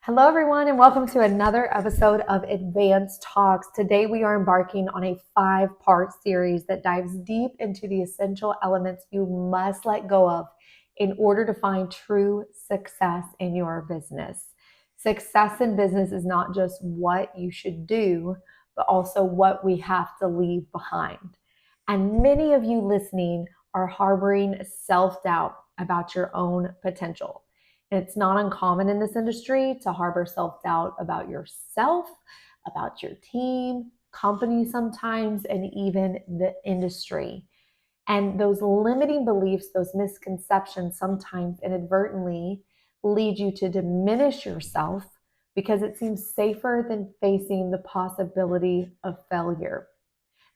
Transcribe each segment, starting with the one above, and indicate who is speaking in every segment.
Speaker 1: Hello, everyone, and welcome to another episode of Advanced Talks. Today, we are embarking on a 5-part series that dives deep into the essential elements you must let go of in order to find true success in your business. Success in business is not just what you should do, but also what we have to leave behind. And many of you listening are harboring self-doubt about your own potential. It's not uncommon in this industry to harbor self-doubt about yourself, about your team, company sometimes, and even the industry. And those limiting beliefs, those misconceptions sometimes inadvertently lead you to diminish yourself because it seems safer than facing the possibility of failure.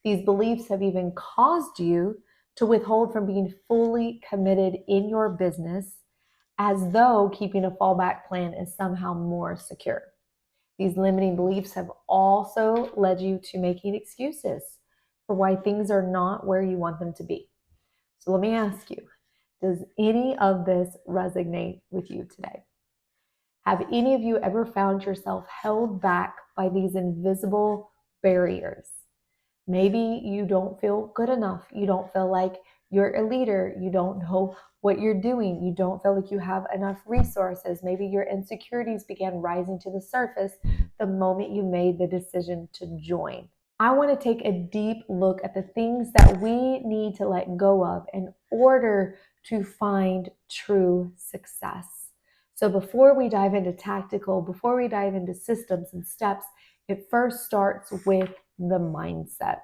Speaker 1: These beliefs have even caused you to withhold from being fully committed in your business, as though keeping a fallback plan is somehow more secure. These limiting beliefs have also led you to making excuses for why things are not where you want them to be. So let me ask you, does any of this resonate with you today? Have any of you ever found yourself held back by these invisible barriers? Maybe you don't feel good enough. You don't feel like you're a leader. You don't know what you're doing. You don't feel like you have enough resources. Maybe your insecurities began rising to the surface the moment you made the decision to join. I want to take a deep look at the things that we need to let go of in order to find true success. So before we dive into tactical, before we dive into systems and steps, it first starts with the mindset.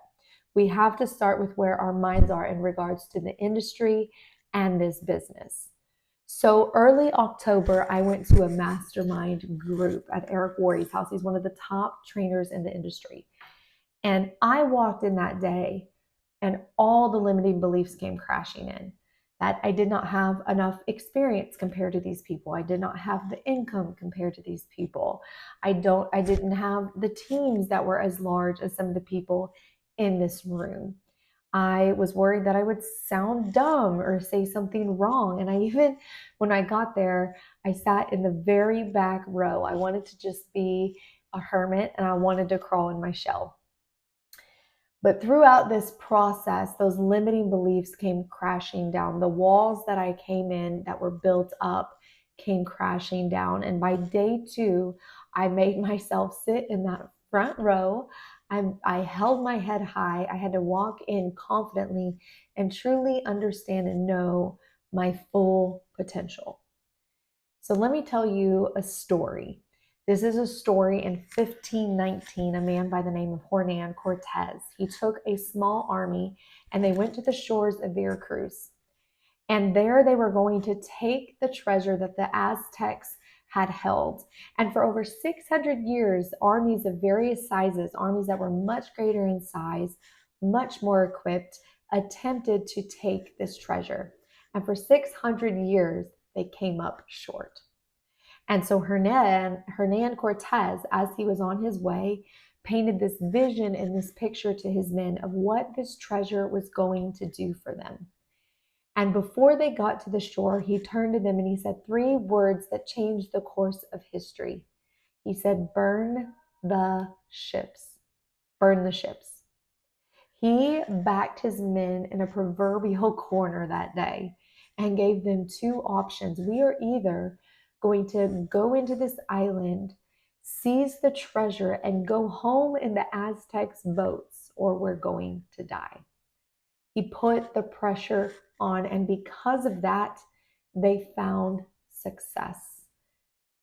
Speaker 1: We have to start with where our minds are in regards to the industry and this business. So early October, I went to a mastermind group at Eric Worre's house. He's one of the top trainers in the industry. And I walked in that day and all the limiting beliefs came crashing in. That I did not have enough experience compared to these people. I did not have the income compared to these people. I didn't have the teams that were as large as some of the people in this room. I was worried that I would sound dumb or say something wrong. And when I got there, I sat in the very back row. I wanted to just be a hermit and I wanted to crawl in my shell. But throughout this process, those limiting beliefs came crashing down. The walls that I came in that were built up came crashing down. And by day 2, I made myself sit in that front row. I held my head high. I had to walk in confidently and truly understand and know my full potential. So let me tell you a story. This is a story in 1519, a man by the name of Hernan Cortez. He took a small army and they went to the shores of Veracruz. And there they were going to take the treasure that the Aztecs had held. And for over 600 years, armies of various sizes, armies that were much greater in size, much more equipped, attempted to take this treasure. And for 600 years, they came up short. And so Hernan Cortez, as he was on his way, painted this vision and this picture to his men of what this treasure was going to do for them. And before they got to the shore, he turned to them and he said 3 words that changed the course of history. He said, "Burn the ships. Burn the ships." He backed his men in a proverbial corner that day and gave them 2 options. We are either going to go into this island, seize the treasure, and go home in the Aztecs' boats, or we're going to die. He put the pressure on, and because of that, they found success.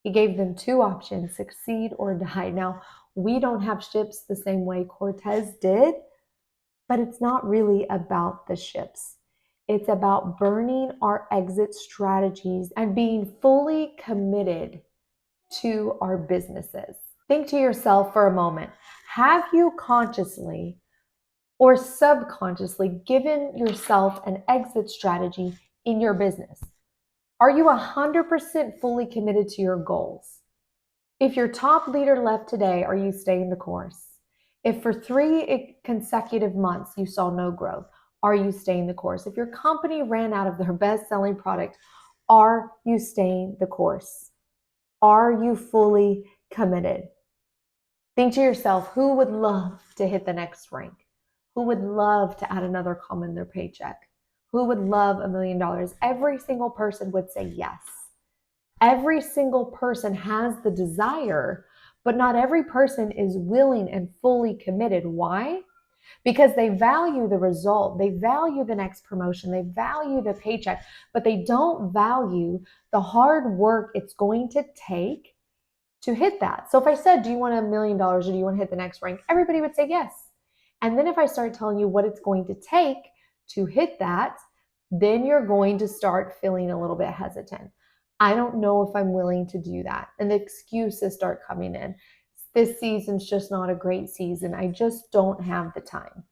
Speaker 1: He gave them 2 options, succeed or die. Now, we don't have ships the same way Cortez did, but it's not really about the ships. It's about burning our exit strategies and being fully committed to our businesses. Think to yourself for a moment, have you consciously or subconsciously given yourself an exit strategy in your business? Are you 100% fully committed to your goals? If your top leader left today, are you staying the course? If for 3 consecutive months you saw no growth, are you staying the course? If your company ran out of their best-selling product, are you staying the course? Are you fully committed? Think to yourself, who would love to hit the next rank? Who would love to add another comma in their paycheck? Who would love $1 million? Every single person would say yes. Every single person has the desire, but not every person is willing and fully committed. Why? Because they value the result, they value the next promotion, they value the paycheck, but they don't value the hard work it's going to take to hit that. So if I said, do you want $1 million or do you want to hit the next rank? Everybody would say yes. And then if I start telling you what it's going to take to hit that, then you're going to start feeling a little bit hesitant. I don't know if I'm willing to do that. And the excuses start coming in. This season's just not a great season. I just don't have the time.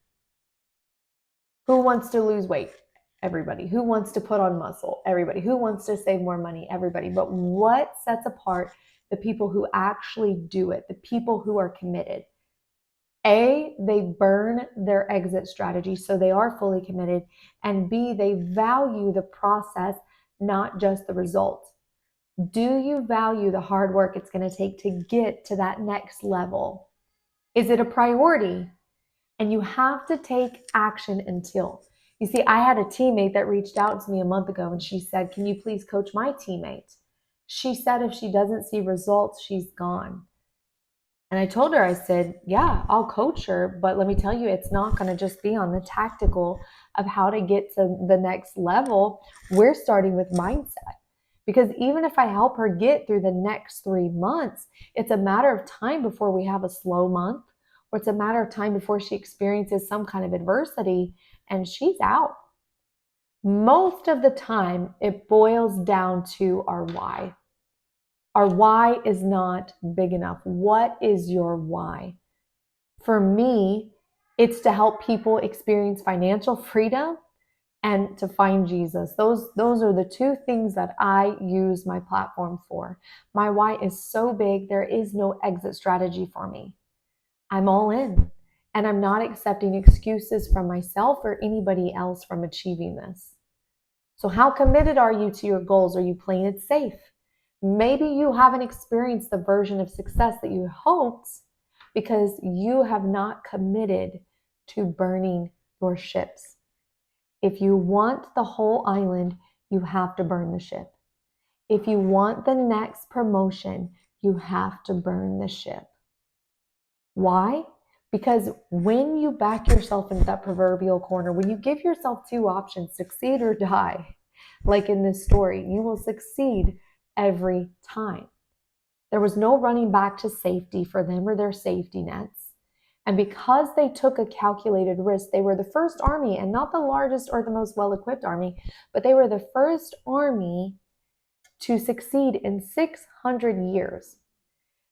Speaker 1: Who wants to lose weight? Everybody. Who wants to put on muscle? Everybody. Who wants to save more money? Everybody. But what sets apart the people who actually do it, the people who are committed? A, they burn their exit strategy, so they are fully committed. And B, they value the process, not just the result. Do you value the hard work it's going to take to get to that next level? Is it a priority? And you have to take action until. You see, I had a teammate that reached out to me a month ago and she said, can you please coach my teammate? She said if she doesn't see results, she's gone. And I told her, I said, yeah, I'll coach her, but let me tell you, it's not going to just be on the tactical of how to get to the next level. We're starting with mindset. Because even if I help her get through the next 3 months, it's a matter of time before we have a slow month, or it's a matter of time before she experiences some kind of adversity and she's out. Most of the time, it boils down to our why. Our why is not big enough. What is your why? For me, it's to help people experience financial freedom and to find Jesus. Those are the two things that I use my platform for. My why is so big, there is no exit strategy for me. I'm all in, and I'm not accepting excuses from myself or anybody else from achieving this. So how committed are you to your goals? Are you playing it safe? Maybe you haven't experienced the version of success that you hoped because you have not committed to burning your ships. If you want the whole island, you have to burn the ship. If you want the next promotion, you have to burn the ship. Why? Because when you back yourself into that proverbial corner, when you give yourself two options, succeed or die, like in this story, you will succeed every time. There was no running back to safety for them or their safety nets. And because they took a calculated risk, they were the first army, and not the largest or the most well-equipped army, but they were the first army to succeed in 600 years.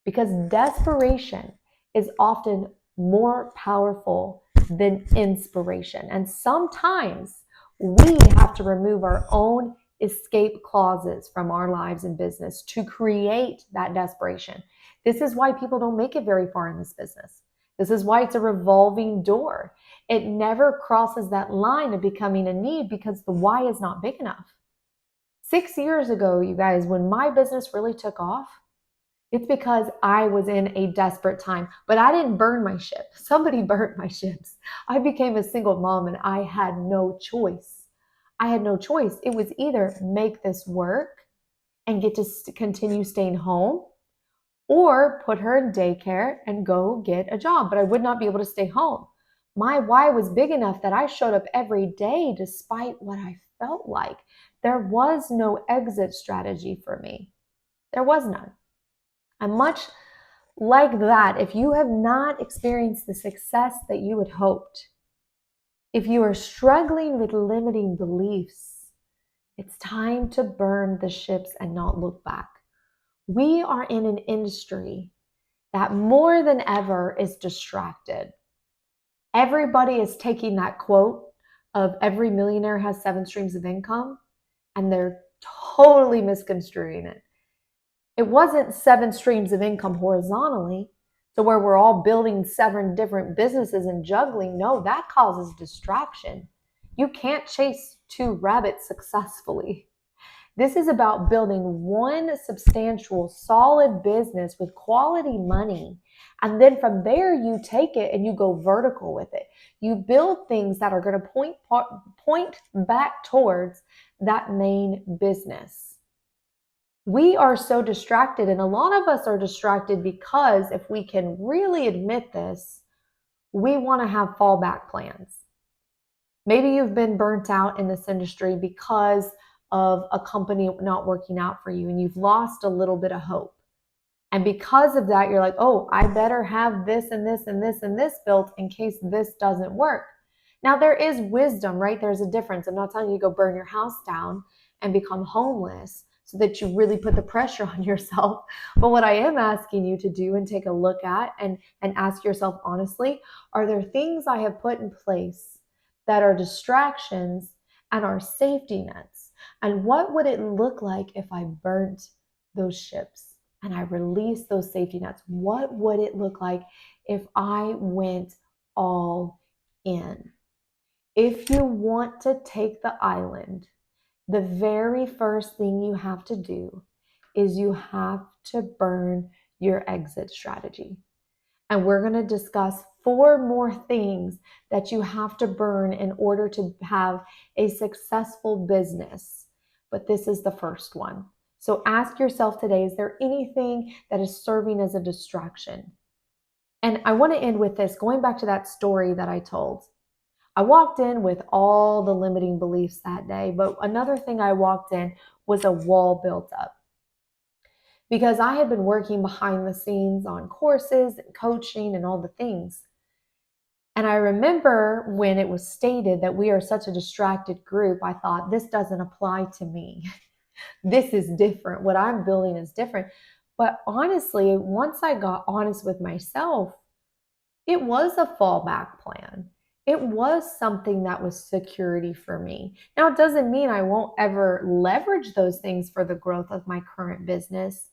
Speaker 1: Because desperation is often more powerful than inspiration. And sometimes we have to remove our own escape clauses from our lives and business to create that desperation. This is why people don't make it very far in this business. This is why it's a revolving door. It never crosses that line of becoming a need because the why is not big enough. 6 years ago, you guys, when my business really took off, it's because I was in a desperate time, but I didn't burn my ship. Somebody burnt my ships. I became a single mom and I had no choice. I had no choice. It was either make this work and get to continue staying home or put her in daycare and go get a job, but I would not be able to stay home. My why was big enough that I showed up every day despite what I felt like. There was no exit strategy for me. There was none. And much like that, if you have not experienced the success that you had hoped, if you are struggling with limiting beliefs, it's time to burn the ships and not look back. We are in an industry that more than ever is distracted. Everybody is taking that quote of every millionaire has 7 streams of income, and they're totally misconstruing it. It wasn't 7 streams of income horizontally to where we're all building 7 different businesses and juggling. No, that causes distraction. You can't chase 2 rabbits successfully. This is about building one substantial, solid business with quality money. And then from there, you take it and you go vertical with it. You build things that are going to point back towards that main business. We are so distracted, and a lot of us are distracted because if we can really admit this, we want to have fallback plans. Maybe you've been burnt out in this industry because of a company not working out for you and you've lost a little bit of hope. And because of that, you're like, oh, I better have this and this and this and this built in case this doesn't work. Now, there is wisdom, right? There's a difference. I'm not telling you to go burn your house down and become homeless so that you really put the pressure on yourself. But what I am asking you to do and take a look at and ask yourself honestly, are there things I have put in place that are distractions and are safety nets? And what would it look like if I burnt those ships and I released those safety nets? What would it look like if I went all in? If you want to take the island, the very first thing you have to do is you have to burn your exit strategy. And we're going to discuss 4 more things that you have to burn in order to have a successful business. But this is the first one. So ask yourself today, is there anything that is serving as a distraction? And I want to end with this, going back to that story that I told. I walked in with all the limiting beliefs that day, but another thing I walked in was a wall built up because I had been working behind the scenes on courses and coaching and all the things. And I remember when it was stated that we are such a distracted group, I thought, this doesn't apply to me. This is different. What I'm building is different. But honestly, once I got honest with myself, it was a fallback plan. It was something that was security for me. Now, it doesn't mean I won't ever leverage those things for the growth of my current business,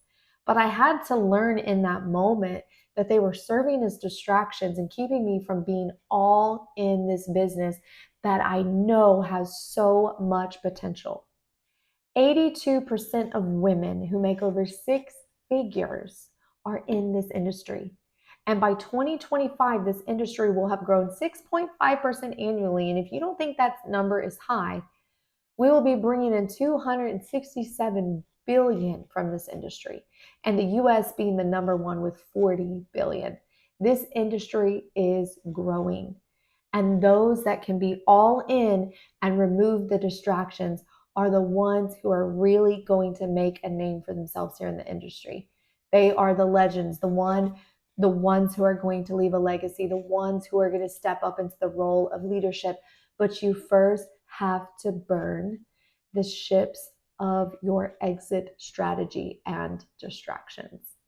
Speaker 1: but I had to learn in that moment that they were serving as distractions and keeping me from being all in this business that I know has so much potential. 82% of women who make over 6 figures are in this industry. And by 2025, this industry will have grown 6.5% annually. And if you don't think that number is high, we will be bringing in 267 billion from this industry, and the US being the number one with 40 billion. This industry is growing. And those that can be all in and remove the distractions are the ones who are really going to make a name for themselves here in the industry. They are the legends, the ones who are going to leave a legacy, the ones who are going to step up into the role of leadership. But you first have to burn the ships of your exit strategy and distractions.